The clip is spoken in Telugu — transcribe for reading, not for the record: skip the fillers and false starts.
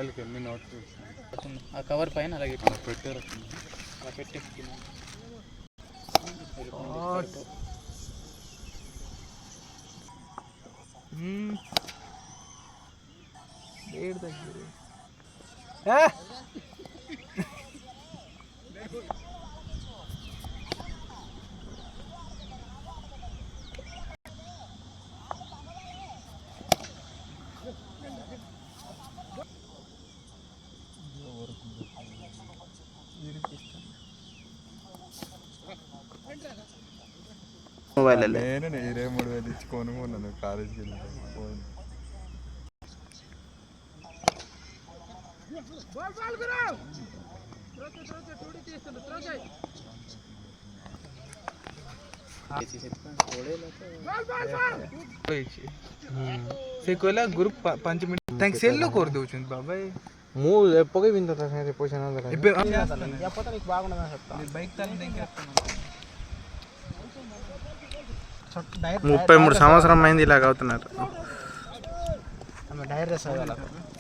ఎన్ని నోటిఫికేషన్ ఆ కవర్ పైన అలాగే పెట్టారు అలా పెట్టేసుకున్నాను. వేడి దగ్గర మొబైల్ నేను 23,000 ఇచ్చి కొనుక్కున్నాను కాలేజీకి వెళ్ళి ఫోన్. ସେ କହିଲା ଗ୍ରୁପ 5 ମିନିଟ୍ ତାଙ୍କ ସେଲ୍ କରିଦେଉଛନ୍ତି ବାବା। ମୁଁ ପକେଇବିନି ତ ତା ସାଙ୍ଗରେ ପଇସା ନ ଦେଲା ଏବେ బైక్ 33 సంవత్సరం అయింది ఇలాగ అవుతున్నారు. డైరెక్ట్